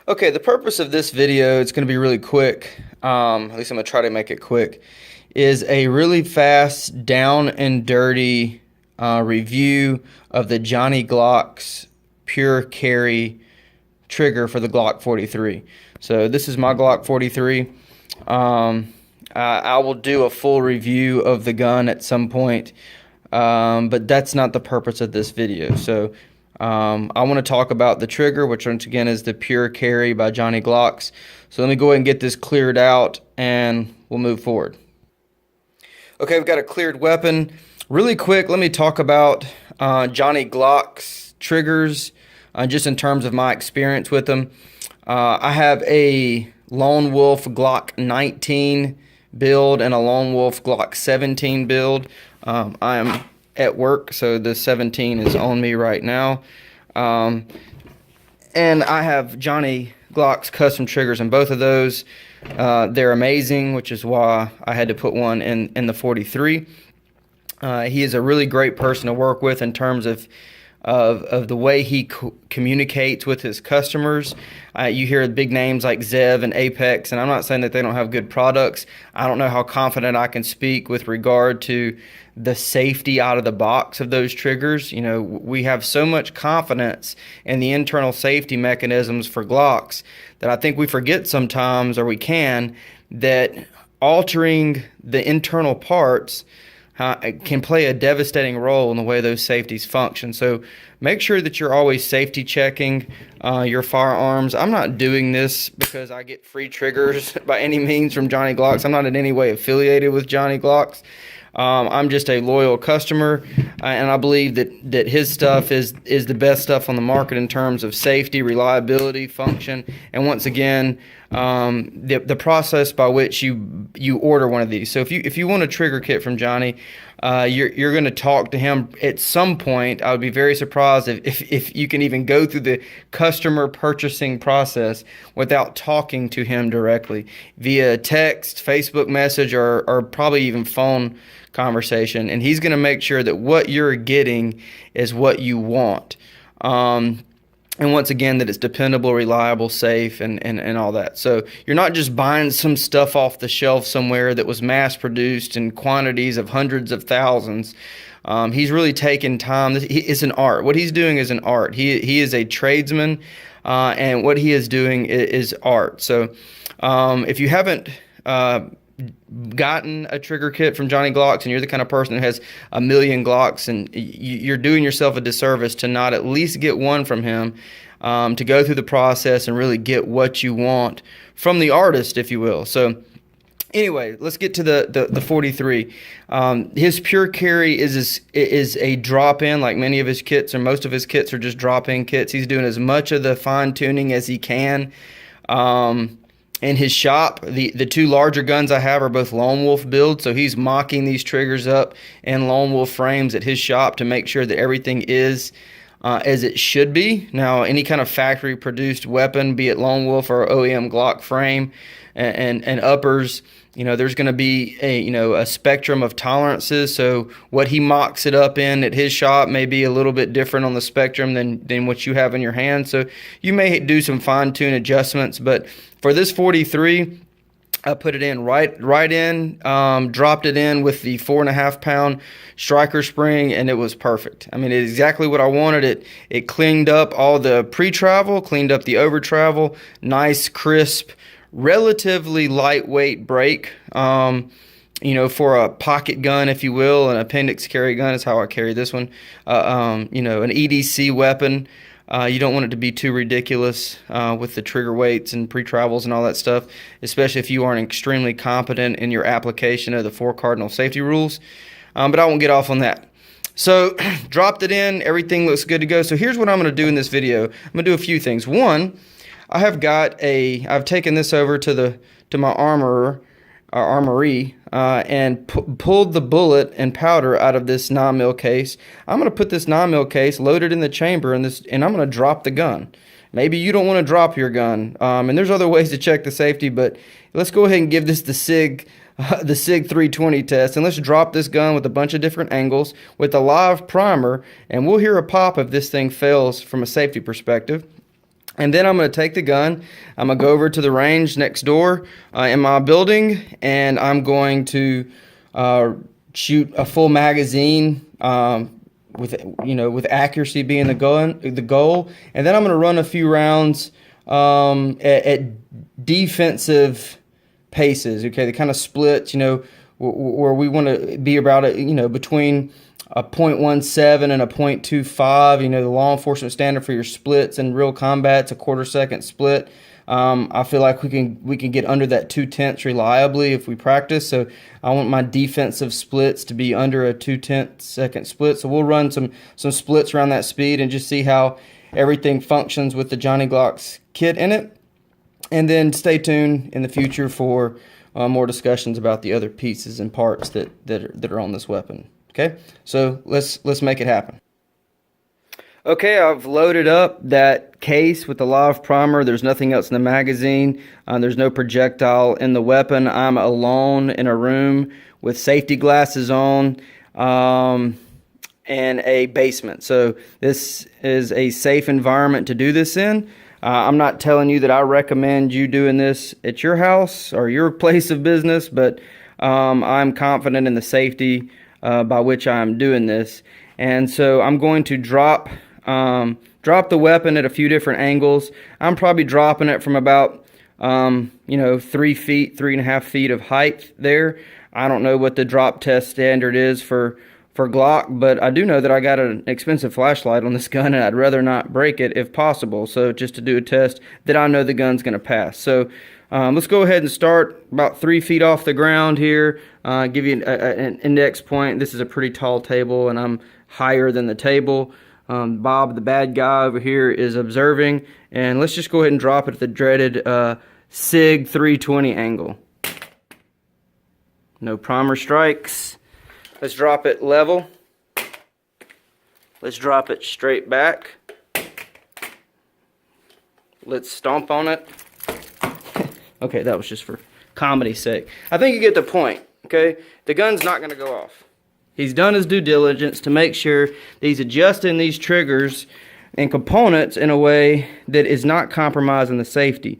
Okay, the purpose of this video, it's going to be really quick, at least I'm going to try to make it quick, is a really fast, down and dirty review of the Johnny Glocks Pure Carry trigger for the Glock 43. So this is my Glock 43. I will do a full review of the gun at some point, but that's not the purpose of this video. So I want to talk about the trigger, which once again is the Pure Carry by Johnny Glocks. So let me go ahead and get this cleared out and we'll move forward. Okay, we've got a cleared weapon. Really quick, let me talk about Johnny Glocks triggers, just in terms of my experience with them. I have a Lone Wolf Glock 19 build and a Lone Wolf Glock 17 build. I am at work, so the 17 is on me right now. And I have Johnny Glocks custom triggers in both of those. They're amazing, which is why I had to put one in the 43. He is a really great person to work with in terms of the way he communicates with his customers. You hear big names like Zev and Apex, and I'm not saying that they don't have good products. I don't know how confident I can speak with regard to the safety out of the box of those triggers. You know, we have so much confidence in the internal safety mechanisms for Glocks that I think we forget sometimes, or we can, that altering the internal parts can play a devastating role in the way those safeties function. So make sure that you're always safety checking your firearms. I'm not doing this because I get free triggers by any means from Johnny Glocks. I'm not in any way affiliated with Johnny Glocks. I'm just a loyal customer, and I believe that his stuff is the best stuff on the market in terms of safety, reliability, function, and once again, the process by which you order one of these. So if you want a trigger kit from Johnny, you're going to talk to him at some point. I would be very surprised if you can even go through the customer purchasing process without talking to him directly via text, Facebook message, or probably even phone conversation. And he's going to make sure that what you're getting is what you want. And once again, that it's dependable, reliable, safe, and all that. So you're not just buying some stuff off the shelf somewhere that was mass produced in quantities of hundreds of thousands. He's really taken time. It's an art. What he's doing is an art. He is a tradesman, and what he is doing is art. So if you haven't gotten a trigger kit from Johnny Glocks, and you're the kind of person who has a million Glocks, and you're doing yourself a disservice to not at least get one from him, to go through the process and really get what you want from the artist, if you will. So anyway, let's get to the 43. His Pure Carry is a drop-in, like many of his kits, or most of his kits are just drop-in kits. He's doing as much of the fine-tuning as he can. In his shop, the two larger guns I have are both Lone Wolf builds, so he's mocking these triggers up in Lone Wolf frames at his shop to make sure that everything is as it should be. Now, any kind of factory-produced weapon, be it Lone Wolf or OEM Glock frame and uppers, you know, there's going to be a spectrum of tolerances. So what he mocks it up in at his shop may be a little bit different on the spectrum than what you have in your hand. So you may do some fine-tune adjustments, but for this 43, I put it in right in, dropped it in with the 4.5 pound striker spring, and it was perfect. I mean, it's exactly what I wanted. It cleaned up all the pre-travel, cleaned up the over-travel, nice, crisp, relatively lightweight break, for a pocket gun, if you will, an appendix carry gun is how I carry this one. An EDC weapon. You don't want it to be too ridiculous with the trigger weights and pre-travels and all that stuff, especially if you aren't extremely competent in your application of the 4 cardinal safety rules. But I won't get off on that. So dropped it in. Everything looks good to go. So here's what I'm going to do in this video. I'm going to do a few things. One, I've taken this over to my armory and pulled the bullet and powder out of this 9mm case. I'm going to put this 9mm case loaded in the chamber and I'm going to drop the gun. Maybe you don't want to drop your gun, and there's other ways to check the safety, but let's go ahead and give this the SIG 320 test, and let's drop this gun with a bunch of different angles with a live primer, and we'll hear a pop if this thing fails from a safety perspective. And then I'm going to take the gun, I'm going to go over to the range next door in my building, and I'm going to shoot a full magazine with accuracy being the goal. And then I'm going to run a few rounds at defensive paces, okay? The kind of splits, where we want to be about, between a .17 and a .25, the law enforcement standard for your splits in real combat's a 1/4 second split. I feel like we can get under that 2/10 reliably if we practice. So I want my defensive splits to be under a 2/10 second split. So we'll run some splits around that speed and just see how everything functions with the Johnny Glocks kit in it. And then stay tuned in the future for more discussions about the other pieces and parts that are on this weapon. Okay, so let's make it happen. Okay, I've loaded up that case with the live primer. There's nothing else in the magazine. There's no projectile in the weapon. I'm alone in a room with safety glasses on and a basement. So this is a safe environment to do this in. I'm not telling you that I recommend you doing this at your house or your place of business, but I'm confident in the safety by which I'm doing this. And so I'm going to drop the weapon at a few different angles. I'm probably dropping it from about 3 feet, 3.5 feet of height there. I don't know what the drop test standard is for Glock, but I do know that I got an expensive flashlight on this gun, and I'd rather not break it if possible. So just to do a test that I know the gun's going to pass. So let's go ahead and start about 3 feet off the ground here. Give you an index point. This is a pretty tall table, and I'm higher than the table. Bob, the bad guy over here, is observing, and let's just go ahead and drop it at the dreaded SIG 320 angle. No primer strikes. Let's drop it level. Let's drop it straight back. Let's stomp on it. Okay, that was just for comedy's sake. I think you get the point, okay? The gun's not going to go off. He's done his due diligence to make sure that he's adjusting these triggers and components in a way that is not compromising the safety.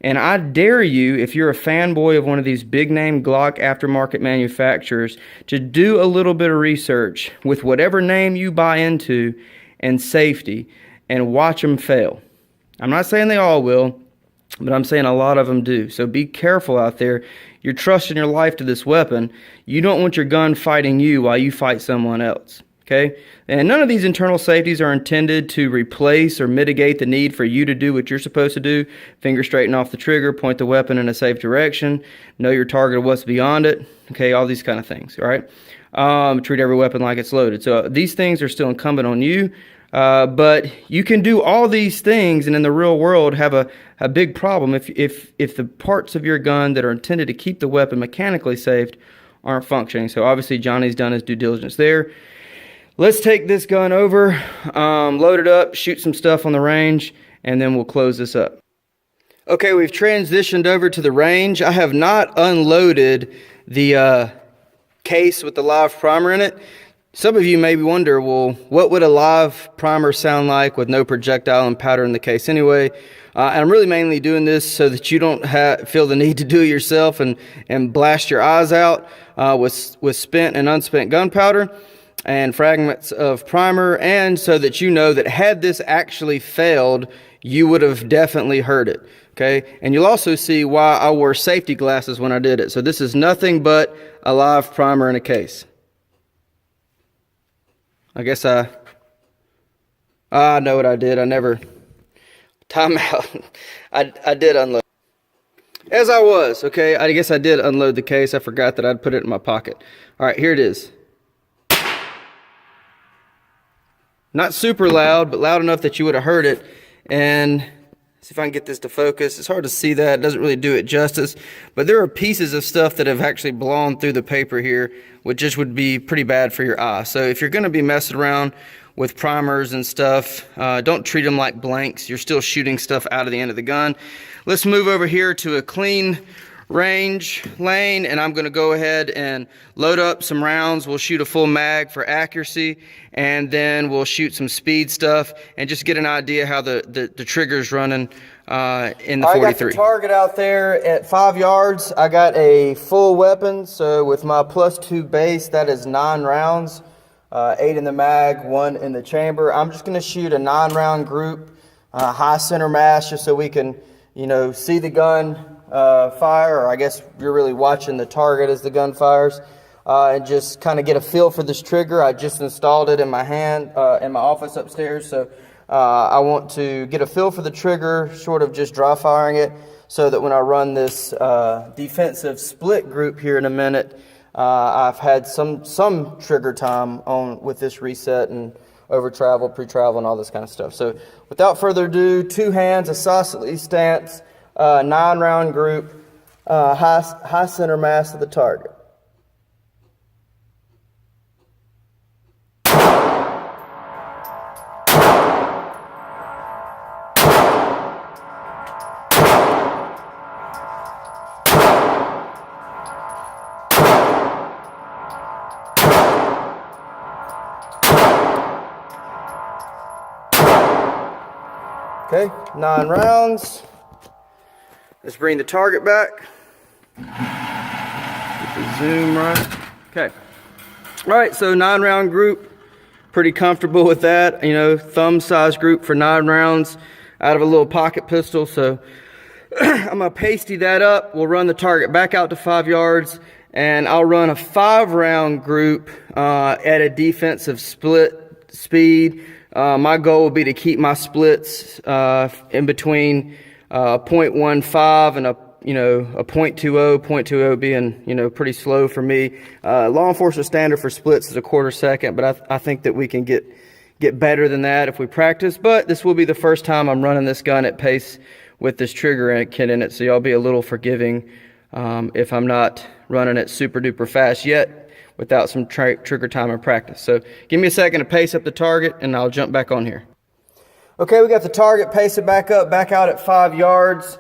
And I dare you, if you're a fanboy of one of these big-name Glock aftermarket manufacturers, to do a little bit of research with whatever name you buy into and safety and watch them fail. I'm not saying they all will, but I'm saying a lot of them do. So be careful out there. You're trusting your life to this weapon. You don't want your gun fighting you while you fight someone else. Okay? And none of these internal safeties are intended to replace or mitigate the need for you to do what you're supposed to do. Finger straighten off the trigger, point the weapon in a safe direction, know your target of what's beyond it. Okay, all these kind of things, all right? Treat every weapon like it's loaded. So these things are still incumbent on you. But you can do all these things and in the real world have a big problem if the parts of your gun that are intended to keep the weapon mechanically safe aren't functioning. So obviously Johnny's done his due diligence there. Let's take this gun over, load it up, shoot some stuff on the range, and then we'll close this up. Okay, we've transitioned over to the range. I have not unloaded the case with the live primer in it. Some of you may wonder, well, what would a live primer sound like with no projectile and powder in the case anyway? And I'm really mainly doing this so that you don't feel the need to do it yourself and blast your eyes out with spent and unspent gunpowder and fragments of primer, and so that you know that had this actually failed, you would have definitely heard it. Okay, and you'll also see why I wore safety glasses when I did it. So this is nothing but a live primer in a case. I guess I know what I did. Time out. I did unload. As I was, okay, I guess I did unload the case. I forgot that I'd put it in my pocket. All right, here it is. Not super loud, but loud enough that you would have heard it. And see if I can get this to focus. It's hard to see that. It doesn't really do it justice. But there are pieces of stuff that have actually blown through the paper here, which just would be pretty bad for your eye. So if you're going to be messing around with primers and stuff, don't treat them like blanks. You're still shooting stuff out of the end of the gun. Let's move over here to a clean range lane, and I'm going to go ahead and load up some rounds. We'll shoot a full mag for accuracy, and then we'll shoot some speed stuff and just get an idea how the trigger's running in the 43. I got the target out there at 5 yards. I got a full weapon, so with my +2 base, that is 9 rounds, 8 in the mag, 1 in the chamber. I'm just going to shoot a 9-round group, high center mass, just so we can, you know, see the gun fire, or I guess you're really watching the target as the gun fires, and just kind of get a feel for this trigger. I just installed it in my hand in my office upstairs, so I want to get a feel for the trigger, sort of just dry firing it, so that when I run this defensive split group here in a minute, I've had some trigger time on with this reset and over travel, pre-travel, and all this kind of stuff. So without further ado, 2 hands, isosceles stance, 9-round group, high center mass of the target. Okay, 9 rounds. Let's bring the target back. Get the zoom right. Okay. All right, so 9-round group. Pretty comfortable with that. You know, thumb size group for 9 rounds out of a little pocket pistol. So I'm gonna pasty that up. We'll run the target back out to 5 yards, and I'll run a 5-round group at a defensive split speed. My goal will be to keep my splits in between 0.15 and a 0.20, 0.20 being, pretty slow for me. Law enforcement standard for splits is a 1/4 second, but I think that we can get better than that if we practice. But this will be the first time I'm running this gun at pace with this trigger kit in it, so y'all be a little forgiving if I'm not running it super duper fast yet without some trigger time and practice. So give me a second to pace up the target, and I'll jump back on here. Okay, we got the target, pace it back up, back out at 5 yards.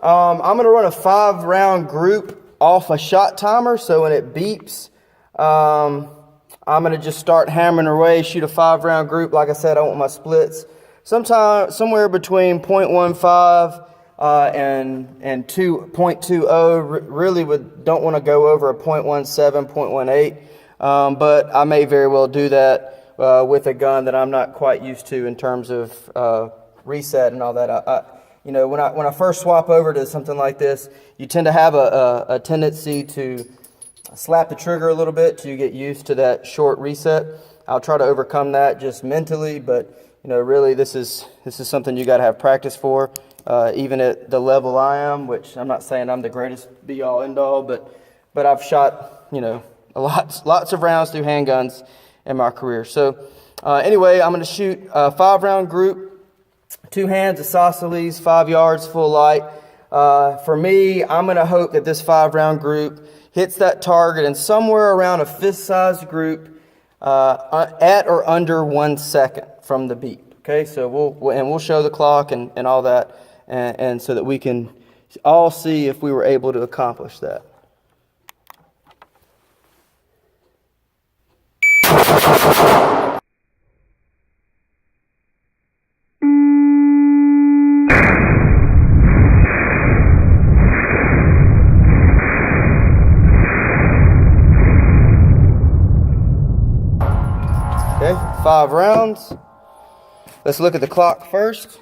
I'm going to run a 5-round group off a shot timer, so when it beeps, I'm going to just start hammering away, shoot a 5-round group. Like I said, I want my splits somewhere between 0.15 and 2.20. Really don't want to go over a 0.17, 0.18, but I may very well do that with a gun that I'm not quite used to in terms of reset and all that. When I first swap over to something like this, you tend to have a tendency to slap the trigger a little bit till you get used to that short reset. I'll try to overcome that just mentally, but really this is something you got to have practice for, even at the level I am, which I'm not saying I'm the greatest be all end all, but I've shot lots of rounds through handguns in my career. So anyway, I'm going to shoot a 5-round group. 2 hands, isosceles, 5 yards, full light. For me, I'm going to hope that this 5-round group hits that target in somewhere around a fist-sized group at or under 1 second from the beep. Okay, so we'll show the clock and all that, and so that we can all see if we were able to accomplish that. Okay, 5 rounds. Let's look at the clock first.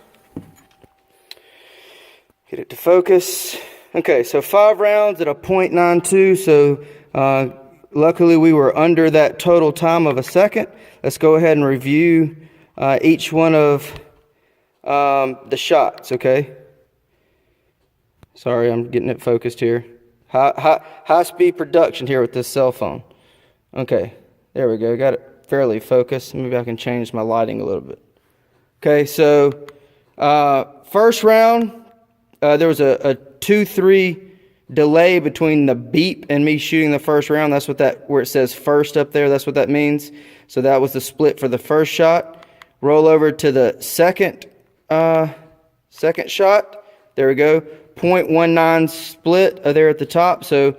Get it to focus. Okay, so 5 rounds at a 0.92. So luckily we were under that total time of a second. Let's go ahead and review each one of the shots, okay? Sorry, I'm getting it focused here. High speed production here with this cell phone. Okay, there we go. Got it fairly focused. Maybe I can change my lighting a little bit. Okay, so first round, there was a 2-3 delay between the beep and me shooting the first round. That's what where it says first up there, that's what that means. So that was the split for the first shot. Roll over to the second shot. There we go. .19 split there at the top. So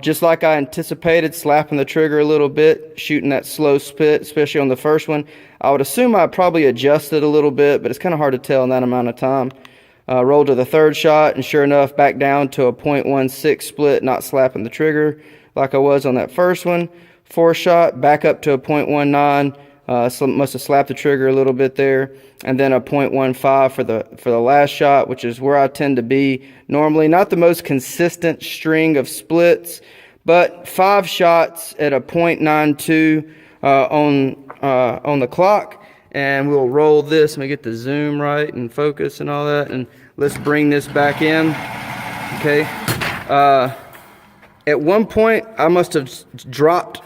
just like I anticipated, slapping the trigger a little bit, shooting that slow spit, especially on the first one. I would assume I probably adjusted a little bit, but it's kind of hard to tell in that amount of time. Rolled to the third shot, and sure enough, back down to a .16 split, not slapping the trigger like I was on that first one. Fourth shot, back up to a .19. Must have slapped the trigger a little bit there, and then a .15 for the last shot, which is where I tend to be normally. Not the most consistent string of splits, but 5 shots at a .92 on the clock. And we'll roll this. Let me get the zoom right and focus and all that, and let's bring this back in. Okay. At one point, I must have dropped,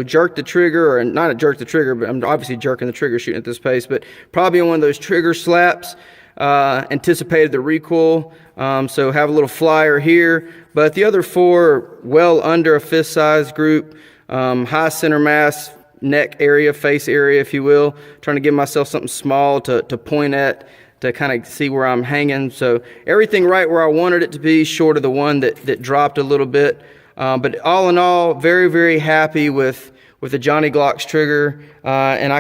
jerked the trigger, or not jerked the trigger, but I'm obviously jerking the trigger shooting at this pace, but probably on one of those trigger slaps, anticipated the recoil, so have a little flyer here. But the other 4 are well under a fist size group, high center mass, neck area, face area, if you will, trying to give myself something small to point at, to kind of see where I'm hanging. So everything right where I wanted it to be, short of the one that dropped a little bit. But all in all, very, very happy with the Johnny Glocks trigger, and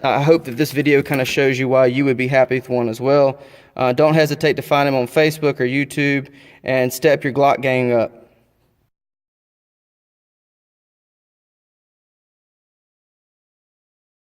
I hope that this video kind of shows you why you would be happy with one as well. Don't hesitate to find him on Facebook or YouTube, and step your Glock game up.